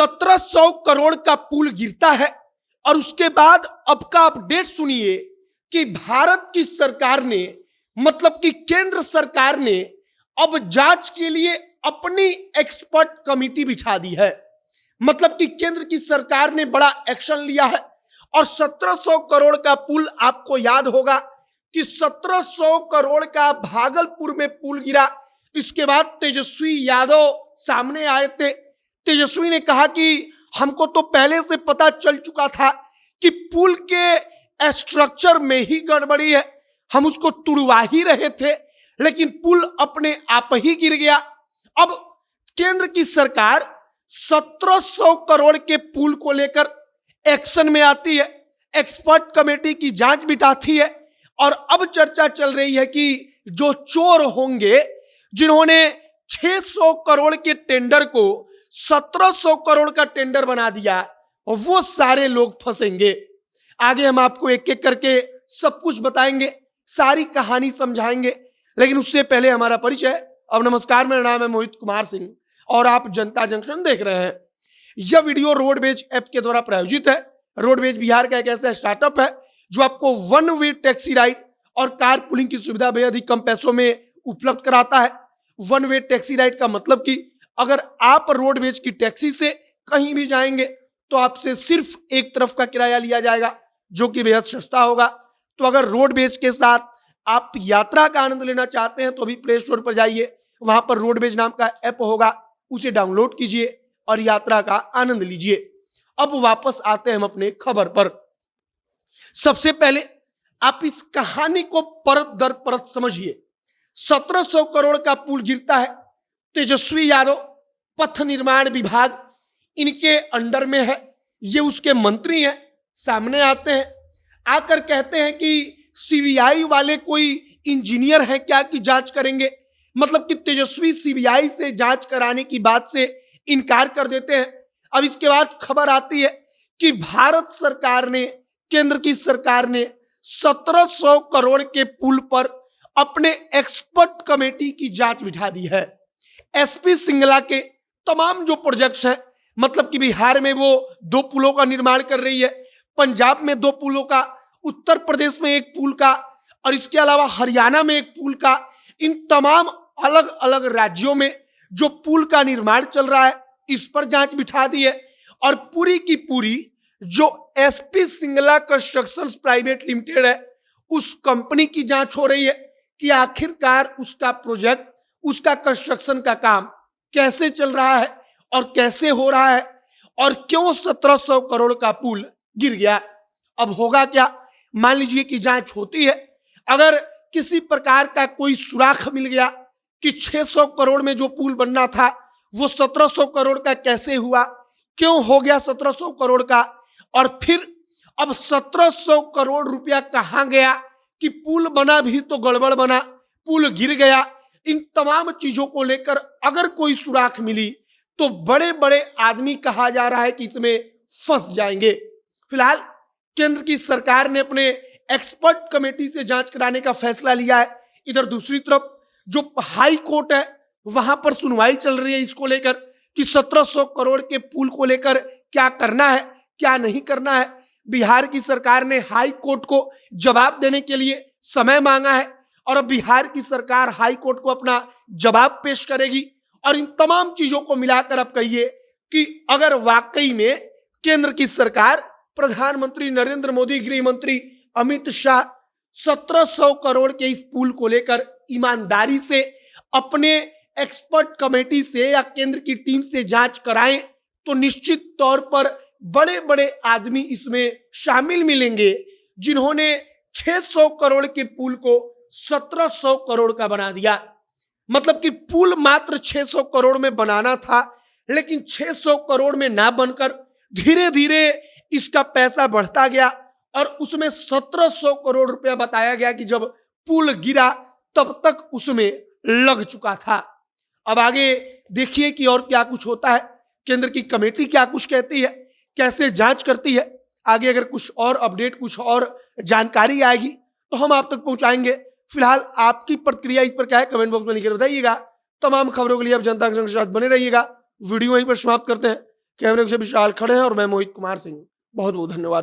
1700 करोड़ का पुल गिरता है और उसके बाद अब का अपडेट सुनिए कि भारत की सरकार ने मतलब कि केंद्र सरकार ने अब जांच के लिए अपनी एक्सपर्ट कमेटी बिठा दी है। मतलब कि केंद्र की सरकार ने बड़ा एक्शन लिया है और 1700 करोड़ का पुल, आपको याद होगा कि 1700 करोड़ का भागलपुर में पुल गिरा। इसके बाद तेजस्वी यादव सामने आए थे। तेजस्वी ने कहा कि हमको तो पहले से पता चल चुका था कि पुल के स्ट्रक्चर में ही गड़बड़ी है, हम उसको तुड़वा ही रहे थे, लेकिन पुल अपने आप ही गिर गया। अब केंद्र की सरकार 1700 करोड़ के पुल को लेकर एक्शन में आती है, एक्सपर्ट कमेटी की जांच बिठाती है और अब चर्चा चल रही है कि जो चोर होंगे जिन्होंने 600 करोड़ के टेंडर को 1700 करोड़ का टेंडर बना दिया, वो सारे लोग फंसेंगे। आगे हम आपको एक एक करके सब कुछ बताएंगे, सारी कहानी समझाएंगे, लेकिन उससे पहले हमारा परिचय। अब नमस्कार, मेरा नाम है मोहित कुमार सिंह और आप जनता जंक्शन देख रहे हैं। यह वीडियो रोडवेज ऐप के द्वारा प्रायोजित है। रोडवेज बिहार का एक ऐसा स्टार्टअप है जो आपको वन वे टैक्सी राइड और कार पुलिंग की सुविधा बेहद ही कम पैसों में उपलब्ध कराता है। वन वे टैक्सी राइड का मतलब कि अगर आप रोडवेज की टैक्सी से कहीं भी जाएंगे तो आपसे सिर्फ एक तरफ का किराया लिया जाएगा, जो कि बेहद सस्ता होगा। तो अगर रोडवेज के साथ आप यात्रा का आनंद लेना चाहते हैं तो अभी प्ले स्टोर पर जाइए, वहां पर रोडवेज नाम का ऐप होगा, उसे डाउनलोड कीजिए और यात्रा का आनंद लीजिए। अब वापस आते हैं हम अपने खबर पर। सबसे पहले आप इस कहानी को परत दर परत समझिए। 1700 करोड़ का पुल गिरता है, तेजस्वी यादव पथ निर्माण विभाग इनके अंडर में है, ये उसके मंत्री हैं, सामने आते हैं, आकर कहते हैं कि सीबीआई वाले कोई इंजीनियर है क्या कि जांच करेंगे। मतलब कि तेजस्वी सीबीआई से जांच कराने की बात से इनकार कर देते हैं। अब इसके बाद खबर आती है कि भारत सरकार ने, केंद्र की सरकार ने 1700 करोड़ के पुल पर अपने एक्सपर्ट कमेटी की जांच बिठा दी है। एसपी सिंगला के तमाम जो प्रोजेक्ट्स हैं, मतलब कि बिहार में वो 2 पुलों का निर्माण कर रही है, पंजाब में 2 पुलों का, उत्तर प्रदेश में 1 पुल का और इसके अलावा हरियाणा में 1 पुल का, इन तमाम अलग अलग राज्यों में जो पुल का निर्माण चल रहा है इस पर जांच बिठा दी है। और पूरी की पूरी जो SP Singla constructions private limited है, उस कंपनी की जांच हो रही है कि आखिरकार उसका प्रोजेक्ट, उसका कंस्ट्रक्शन का काम कैसे चल रहा है और कैसे हो रहा है और क्यों 1700 करोड़ का पुल गिर गया। अब होगा क्या, मान लीजिए कि जांच होती है, अगर किसी प्रकार का कोई सुराख मिल गया कि 600 करोड़ में जो पुल बनना था वो 1700 करोड़ का कैसे हुआ, क्यों हो गया 1700 करोड़ का, और फिर अब 1700 करोड़ रुपया कहां गया कि पुल बना भी तो गड़बड़ बना, पुल गिर गया, इन तमाम चीजों को लेकर अगर कोई सुराख मिली तो बड़े बड़े आदमी कहा जा रहा है कि इसमें फंस जाएंगे। फिलहाल केंद्र की सरकार ने अपने एक्सपर्ट कमेटी से जांच कराने का फैसला लिया है। इधर दूसरी तरफ जो हाई कोर्ट है वहां पर सुनवाई चल रही है इसको लेकर कि 1700 करोड़ के पुल को लेकर क्या करना है, क्या नहीं करना है। बिहार की सरकार ने हाई कोर्ट को जवाब देने के लिए समय मांगा है और अब बिहार की सरकार हाई कोर्ट को अपना जवाब पेश करेगी। और इन तमाम चीजों को मिलाकर अब कहिए कि अगर वाकई में केंद्र की सरकार, प्रधानमंत्री नरेंद्र मोदी, गृह मंत्री अमित शाह 1700 करोड़ के इस पुल को लेकर ईमानदारी से अपने एक्सपर्ट कमेटी से या केंद्र की टीम से जांच कराएं तो निश्चित तौर पर बड़े बड़े आदमी इसमें शामिल मिलेंगे जिन्होंने 600 करोड़ के पुल को 1700 करोड़ का बना दिया। मतलब कि पुल मात्र 600 करोड़ में बनाना था, लेकिन 600 करोड़ में ना बनकर धीरे धीरे इसका पैसा बढ़ता गया और उसमें 1700 करोड़ रुपया बताया गया कि जब पुल गिरा तब तक उसमें लग चुका था। अब आगे देखिए कि और क्या कुछ होता है, केंद्र की कमेटी क्या कुछ कहती है, कैसे जांच करती है। आगे अगर कुछ और अपडेट, कुछ और जानकारी आएगी तो हम आप तक पहुंचाएंगे। फिलहाल आपकी प्रतिक्रिया इस पर क्या है, कमेंट बॉक्स में लिखकर बताइएगा। तमाम खबरों के लिए आप जनता के साथ बने रहिएगा। वीडियो यहीं पर समाप्त करते हैं। कैमरे से विशाल खड़े हैं और मैं मोहित कुमार सिंह। बहुत बहुत धन्यवाद।